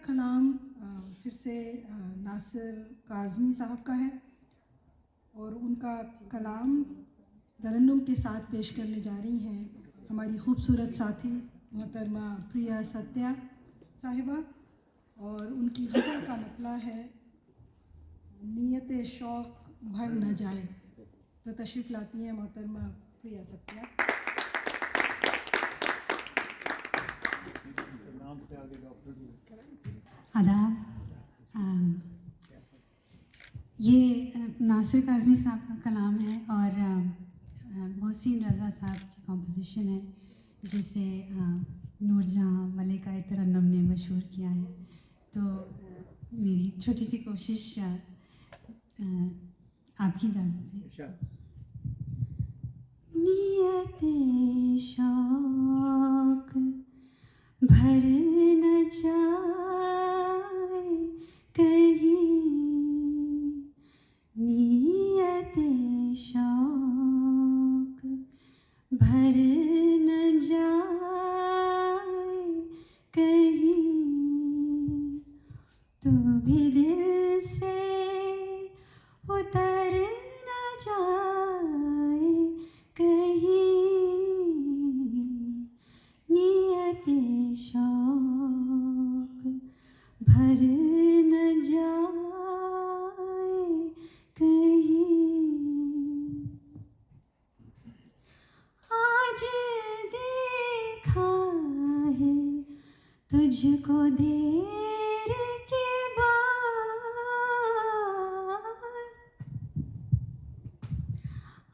कलाम फिर से नासिर काज़मी साहब का है और उनका कलाम तरन्नुम के साथ पेश करने जा रही हैं हमारी खूबसूरत साथी मोहतरमा प्रिया सत्या साहिबा। और उनकी गज़ल का मतलब है नीयत शौक़ भर न जाए। तो तशरीफ़ लाती हैं मोहतरमा प्रिया सत्या। आदाब। ये नासिर काज़मी साहब का कलाम है और मोहसिन रज़ा साहब की कॉम्पोजिशन है जिसे नूरजहाँ मलिका तरन्नुम ने मशहूर किया है। तो मेरी छोटी सी कोशिश आपकी इजाज़त से। नियत शौक़ भर न जाए कहीं, नियत शौक़ भर न जाए कहीं, तू भी दिल से उतर न जाए कहीं, नियत शौक़ भर न जाए कहीं। आज देखा है तुझको देर के बाद,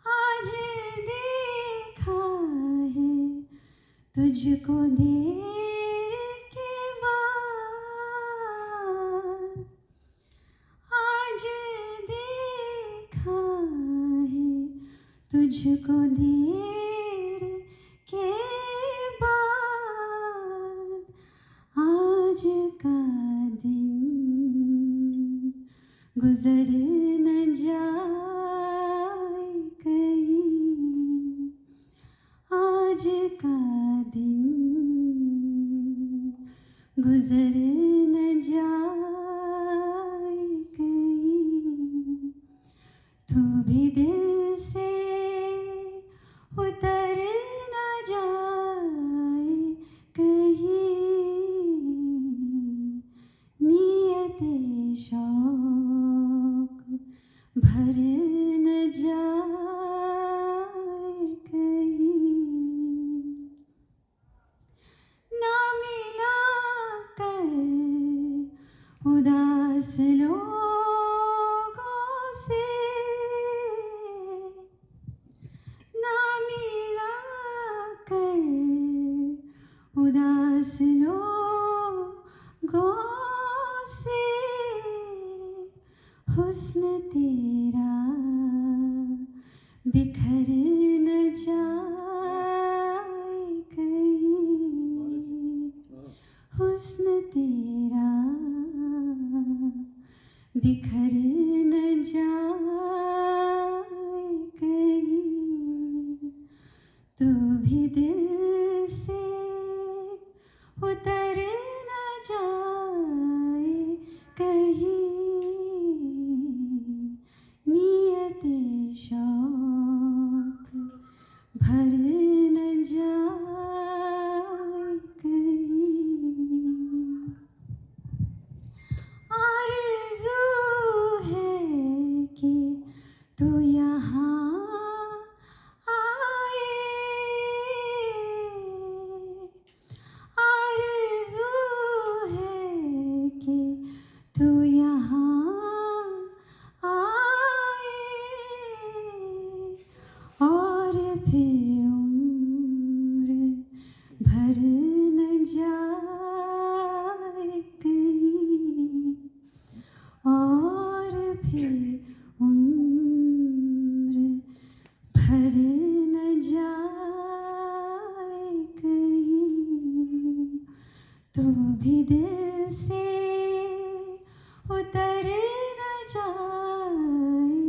आज देखा है तुझको देर के बाद, आज देखा है तुझको देर के बाद, आज का दिन गुजर न जाए कहीं, आज का दिन गुजर न जाए कहीं, तू भी दिल से उतर न जाए कहीं, नियत शौक़ भर न जाए कहीं। ना मिला कर उदास लोगों से, ना मिला कर उदास लोगों से, हुस्न तेरा बिखर न जाए कहीं, हुस्न तेरा बिखर न जाए कहीं, तू भी दिल से उतर न जाए कहीं, नियत शौक़ भर न जाए कहीं। आरज़ू है कि तू यहाँ आए, आरज़ू है कि तू यहाँ आए, और फिर उम्र भर न जाए कहीं, और फिर उम्र भर न जाए कहीं, तू भी दिल से उतर न जाए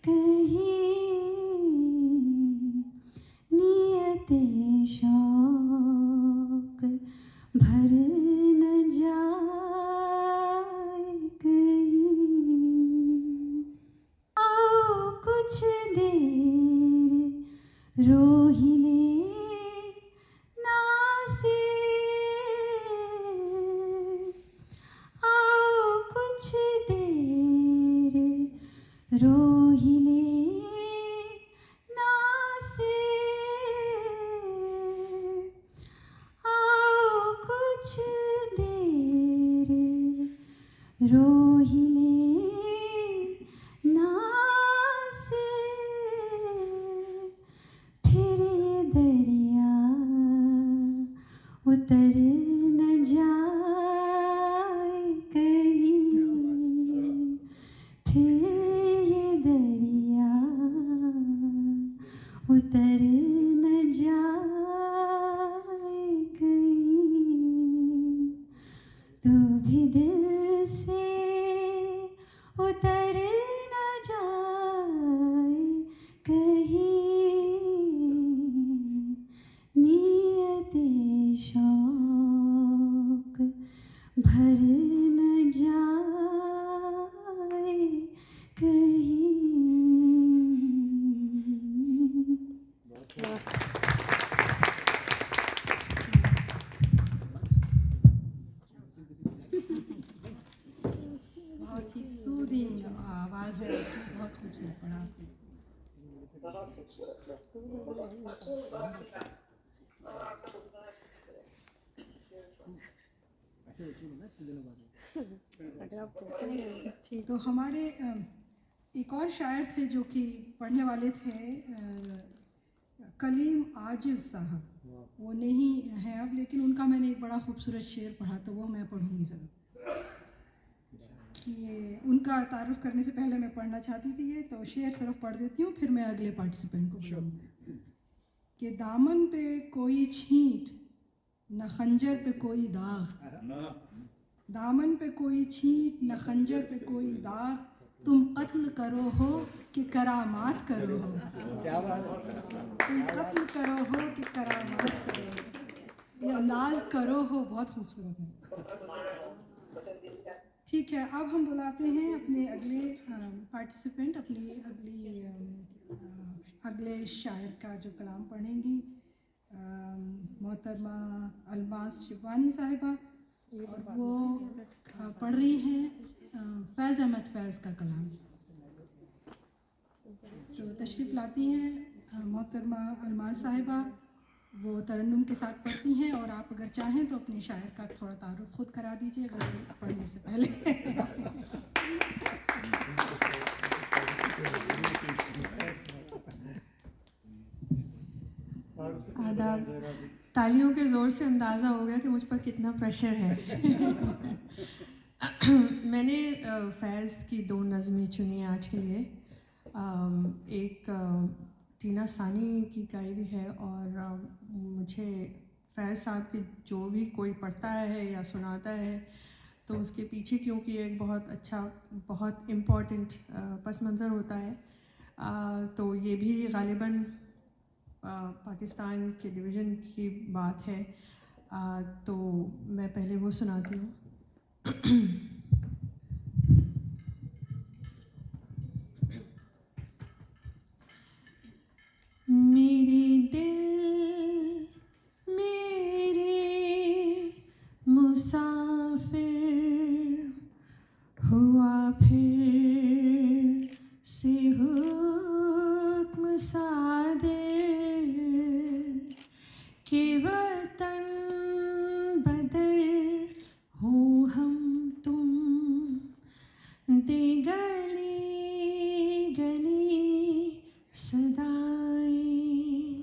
कहीं, नियत शौक़ भर न जाए रोहिले नासे फिर ये दरिया उतर न जाए कहीं, फिर ये दरिया उतर न जाए कहीं, तू भी दिल से उतर न जाए कहीं, नियते शौक भर न जाए कहीं। बहुत ही सूदिंग आवाज़ है आपकी, बहुत खूबसूरत पढ़ा आपने। तो हमारे एक और शायर थे जो कि पढ़ने वाले थे, कलीम आजिज़ साहब। वो नहीं है अब, लेकिन उनका मैंने एक बड़ा खूबसूरत शेर पढ़ा, तो वो मैं पढ़ूँगी ज़रूर। ये उनका तारुफ करने से पहले मैं पढ़ना चाहती थी ये, तो शेर सिर्फ पढ़ देती हूँ, फिर मैं अगले पार्टिसिपेंट को बुलाऊंगी। कि दामन पे कोई छींट न खंजर पे कोई दाग, दामन पे कोई छींट न खंजर पे कोई दाग, तुम कत्ल करो हो कि करामात करो हो, तुम कत्ल करो हो कि करामात करो हो, ये अंदाज करो हो बहुत खूबसूरत है। ठीक है, अब हम बुलाते हैं अपने अगले पार्टिसिपेंट, अपनी अगले शायर का जो कलाम पढ़ेंगी, मोहतरमा अलमास शिबवानी साहिबा, और वो पढ़ रही हैं फैज़ अहमद फैज़ का कलाम। तो तशरीफ़ लाती हैं मोहतरमा अलमास साहिबा, वो तरन्नुम के साथ पढ़ती हैं, और आप अगर चाहें तो अपने शायर का थोड़ा तारुफ खुद करा दीजिए गज़ल पढ़ने से पहले। आदाब। तालियों के ज़ोर से अंदाज़ा हो गया कि मुझ पर कितना प्रेशर है। मैंने फैज़ की 2 नज़में चुनी आज के लिए। एक टीना सानी की गाई भी है, और मुझे फैज़ साहब की जो भी कोई पढ़ता है या सुनाता है तो उसके पीछे क्योंकि एक बहुत अच्छा, बहुत इम्पॉर्टेंट पस मंज़र होता है, तो ये भी ग़ालिबन पाकिस्तान के डिवीज़न की बात है, तो मैं पहले वो सुनाती हूँ। मेरे दिल मेरे मुसाफिर हुआ फिर से हुक्म सादिर के वतन बदर हो हम तुम, दे गली गली सदाएं,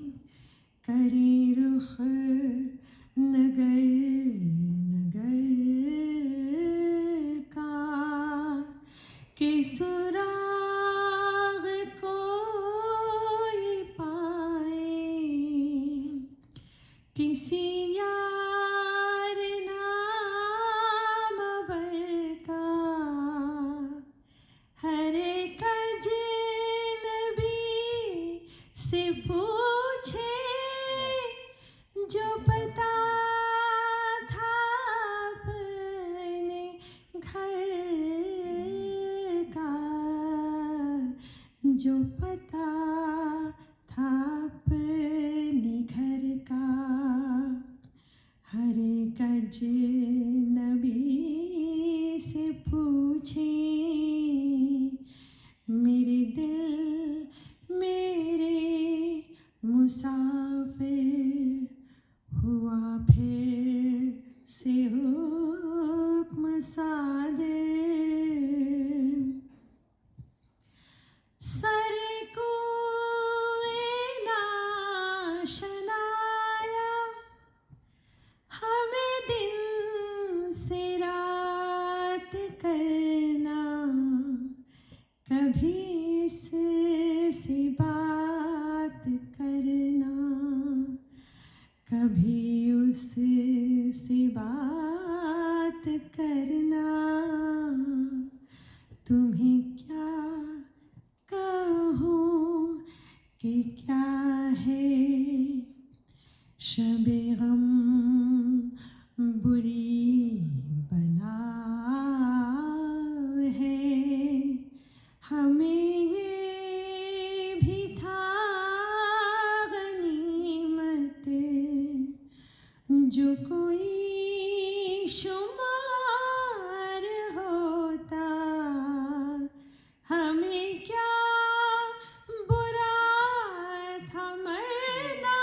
करे रुख नगर नगर का, के सुराग कोई पाए, किसी यार नाम का, हर एक अजनबी से पूछे जो पता था अपने घर का, जो पता था अपने घर का, हर एक अजनबी से पूछे, मेरे दिल मेरे मुसाफिर हुआ फिर से हुक्म सादिर करना, तुम्हें क्या कहूँ कि क्या है शबे गम बुरी बला है। हमें ये भी था गनीमत जो कोई शुमार होता, हमें क्या बुरा था मरना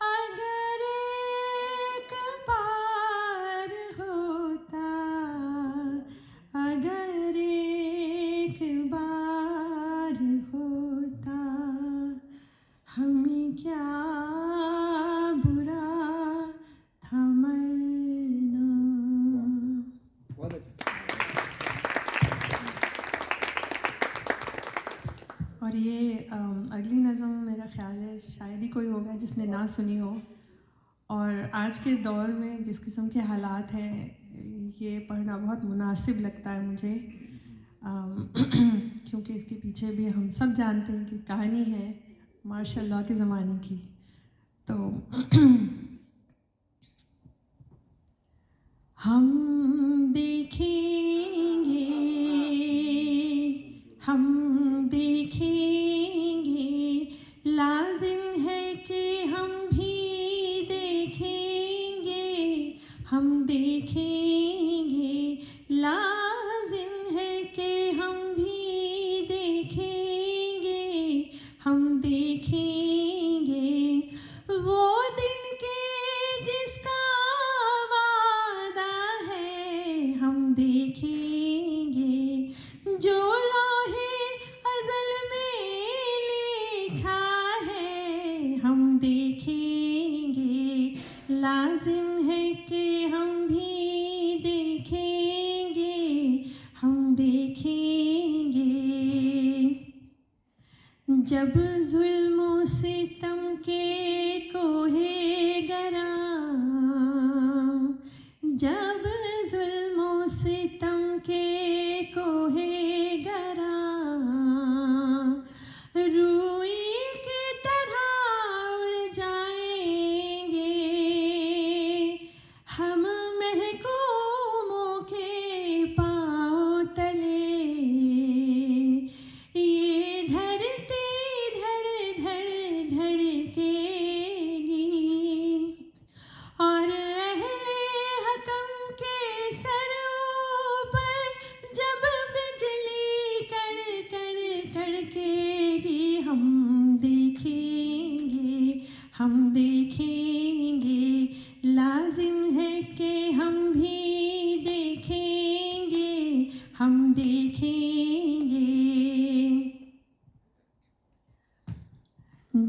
अगर एक बार होता, अगर एक बार होता, हमें क्या बुरा था मरना। बहुत अच्छा। और ये अगली नज़म मेरा ख्याल है शायद ही कोई होगा जिसने ना सुनी हो, और आज के दौर में जिस किस्म के हालात हैं ये पढ़ना बहुत मुनासिब लगता है मुझे, क्योंकि इसके पीछे भी हम सब जानते हैं कि कहानी है माशाअल्लाह के ज़माने की। तो हम देखेंगे, हम देखेंगे, लाजिम है कि हम भी देखेंगे, हम देखेंगे, लाजिम है कि हम भी देखेंगे, हम देखेंगे वो दिन के जिसका वादा है, हम देखेंगे जो लोहे अज़ल में लिखा है, हम देखेंगे, लाजिम है कि हम भी देखेंगे, हम देखेंगे। जब जुल्म सितम के कोहे गरा, जब जुल्म सितम के कोहे गरा, रूई की तरह उड़ जाएंगे, हम महकूमों के पाँव तले, ये धरती धड़ धड़ धड़केगी, और अहले हकम के सरों पर जब बिजली कड़ कड़ कड़केगी, हम देखेंगे, हम देखेंगे, लाजिम है कि हम भी देखेंगे, हम देखेंगे।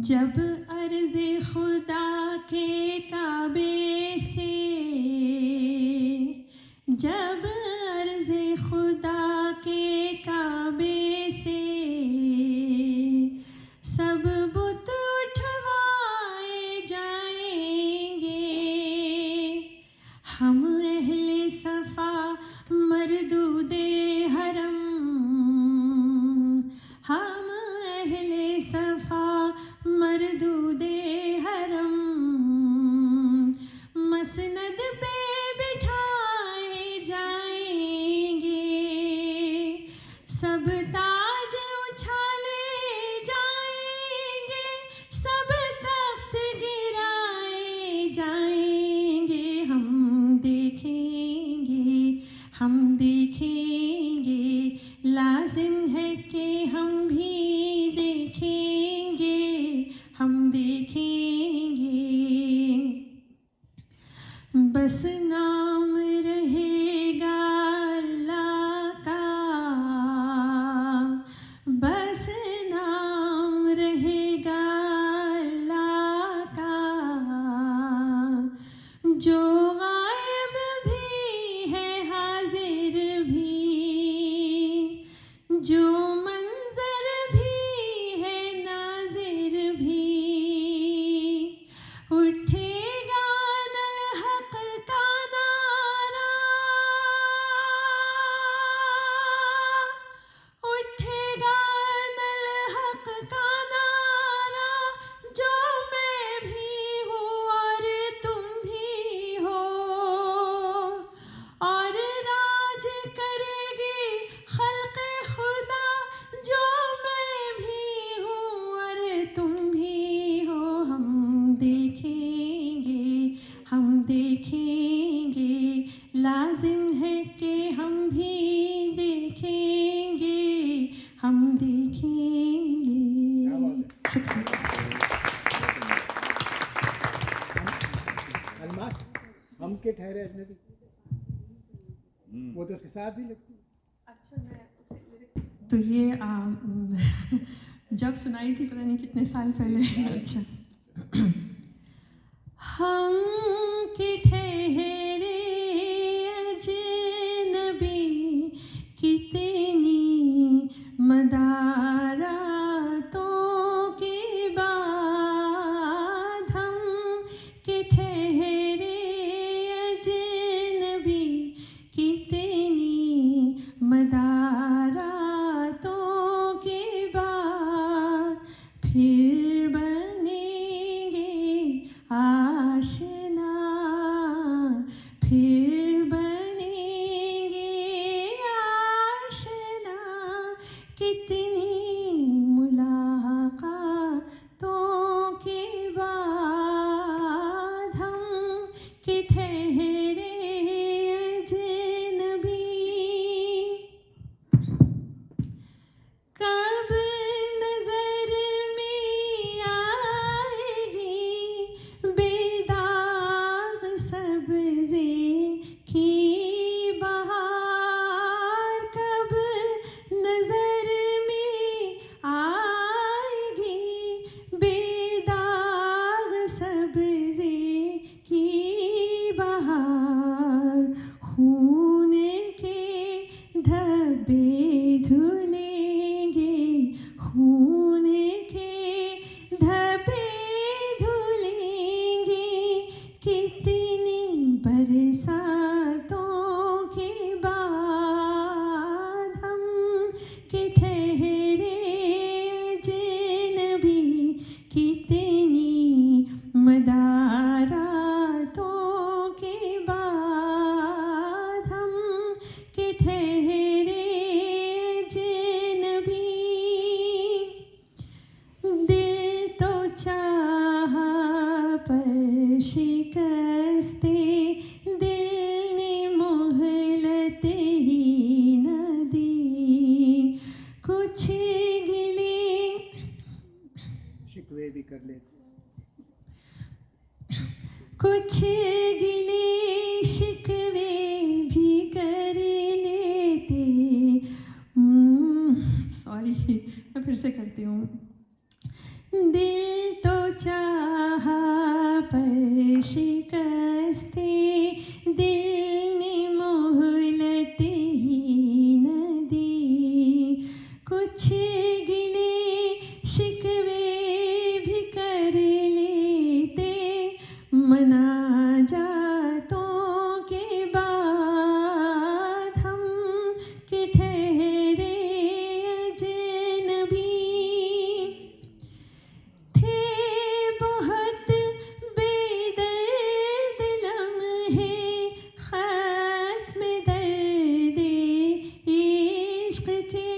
जब अर्ज़े खुदा के काबे से, जब अर्ज़े खुदा के काबे से सब बुत उठवाए जाएंगे, हम अहले सफ़ा मरदूदे हरम, हम अहले सफ़ा मरदूदे हरम, मसनद पे बिठाए जाएंगे, सब ताज उछाले जाएंगे, सब तख्त गिराए जाएंगे, हम देखेंगे, हम देखेंगे, लाजिम है कि हम भी देखेंगे, हम देखेंगे। बस नाम रहेगा अल्लाह का, बस नाम रहेगा अल्लाह का, जो गायब भी है हाजिर भी ठहरे अजनबी, वो तो उसके साथ ही लगती है। अच्छा, मैं तो ये जब सुनाई थी पता नहीं कितने साल पहले। अच्छा, हम के ठहरे अजनबी कितनी मदारातों के बाद, हम के ठहरे अजनबी कितनी मदारातों के बाद, फिर बनेंगे आशना, फिर बनेंगे आशना, कितनी मुलाकातों के बाद, हम के ठहरे अजनबी। कब नजर में आएगी बेदाग सब्ज़े की बहार, कब नजर में आएगी बेदाग सब्ज़े की बहार, खून के धब्बे धुलेंगे, खून के धब्बे धुलेंगे, कितनी बरसातों के बाद, हम के ठहरे अजनबी कितनी मदारातों के बाद, हम के ठहरे अजनबी। दिल तो चाहा पर शिकस्ते दिल ने मोहलत ही न दी, कुछ गिले शिकवे भी कर लेते हैं। कुछ गिले शिकवे भी कर लेते। सॉरी, मैं फिर से करती हूँ। दिल तो चाहा पर शिकस्ते दिल ने मोहलत ही न दी, कुछ गिले शिकवे भी कर लेते, मनाजातों के बाद, हम के ठहरे अजनबी। थे बहुत बेदर्द लम्हे ख़त्म दर्द इश्क के,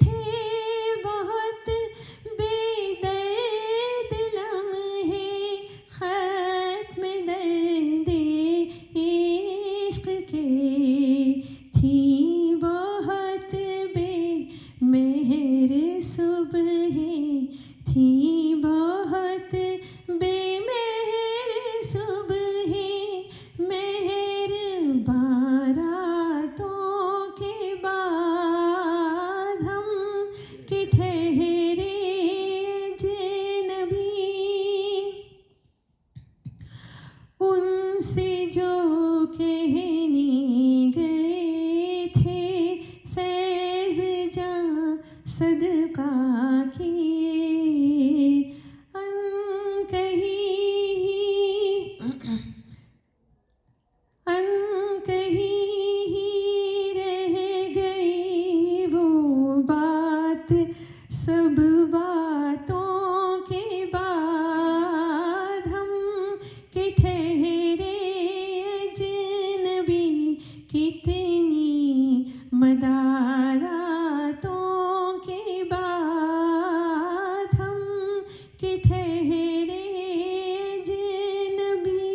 थे बहुत बेदर्द लम्हे ख़त्म दर्द इश्क के, थी बहुत बेमेहर सुबहें, थी बहुत बेमेहर सुबहें, मेहर बारातों के बाद, हम के ठहरे अजनबी। उनसे जो कहने गए थे फैज़ जां सदका किए, अनकही ही रह गई वो बात, सब बातों के बाद, हम के ठहरे अजनबी कितनी मदारातों के बाद, हम के ठहरे अजनबी।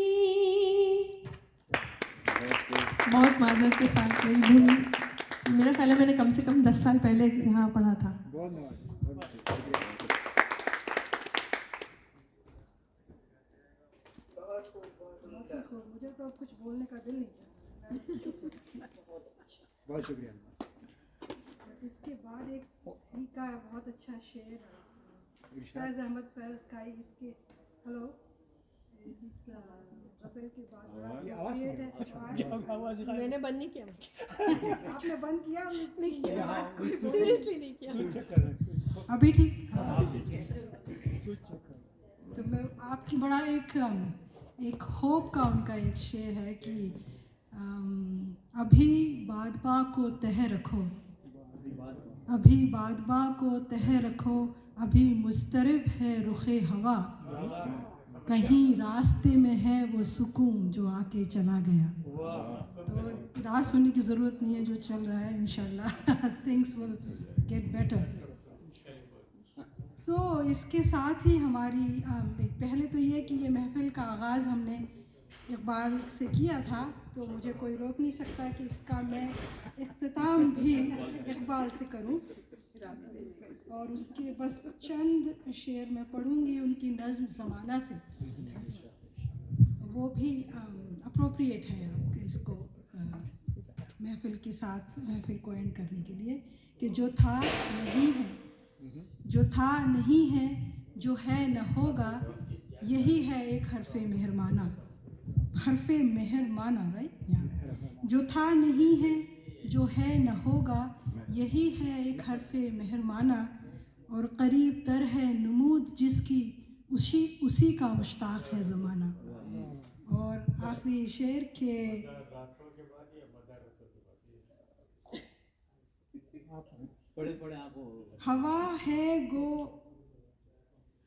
बहुत माजरत के साथ मेरी धुन, मेरा ख्याल है मैंने कम से कम 10 साल पहले यहाँ पढ़ा था। बहुत नवाज। तो कुछ बोलने का दिल नहीं चाहता। बहुत शुक्रिया। इसके बाद एक ही का बहुत अच्छा शेर इरशाद। फैज़ अहमद फैज़ का ही इसके हेलो इस गज़ल के बाद बड़ा ये आवाज़ क्रिएट है। मैंने बंद नहीं किया, आपने बंद किया? सीरियसली नहीं किया। अभी ठीक? तो मैं आपकी बड़ा एक होप का उनका एक शेर है कि अभी बादबा को तह रखो, अभी बादबा को तह रखो, अभी मुस्तरिब है रुखे हवा, कहीं रास्ते में है वो सुकून जो आके चला गया। तो उदास होने की ज़रूरत नहीं है, जो चल रहा है इंशाल्लाह थिंग्स विल गेट बेटर। सो इसके साथ ही हमारी पहले तो ये कि ये महफ़िल का आगाज़ हमने इकबाल से किया था, तो मुझे कोई रोक नहीं सकता कि इसका मैं इख्तिताम भी इकबाल से करूं। और उसके बस चंद शेर मैं पढ़ूंगी उनकी नज़्म ज़माना से, वो भी अप्रोप्रिएट है आपके इसको महफ़िल के साथ महफ़िल को एंड करने के लिए। कि जो था नहीं है, जो था नहीं है, जो है न होगा, यही है एक हरफ़े मेहरमाना। हरफ़े मेहरमाना, राइट? जो था नहीं है, जो है न होगा, यही है एक हरफ़े मेहरमाना। और करीब तर है नमूद जिसकी, उसी का मुश्ताक़ है ज़माना। और आखिरी शेर के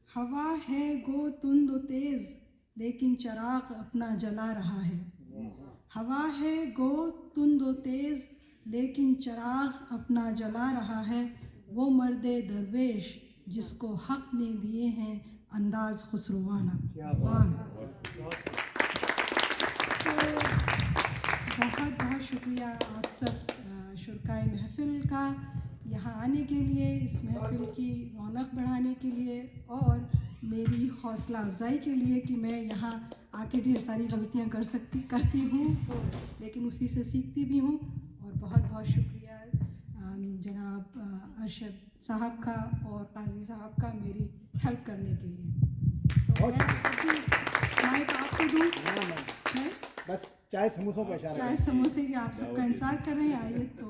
हवा है गो तुंद व तेज़, लेकिन चिराग अपना जला रहा है। हवा है गो तुंद व तेज़, लेकिन चिराग अपना जला रहा है। वो मर्दे दरवेश जिसको हक़ ने दिए हैं अंदाज़ खुसरवाना। तो बहुत बहुत शुक्रिया आप सब शुरकाए महफ़िल का यहाँ आने के लिए, इस महफ़िल की रौनक बढ़ाने के लिए और मेरी हौसला अफजाई के लिए कि मैं यहाँ आके ढेर सारी गलतियाँ करती हूँ, लेकिन उसी से सीखती भी हूँ। और बहुत बहुत शुक्रिया जनाब अरशद साहब का और काजी साहब का मेरी हेल्प करने के लिए। तो मैं माइक आपको दूँ? मैं बस चाय समोसों का इशारा चाय समोसे की आप सबका इंतज़ार कर रहे हैं, आइए तो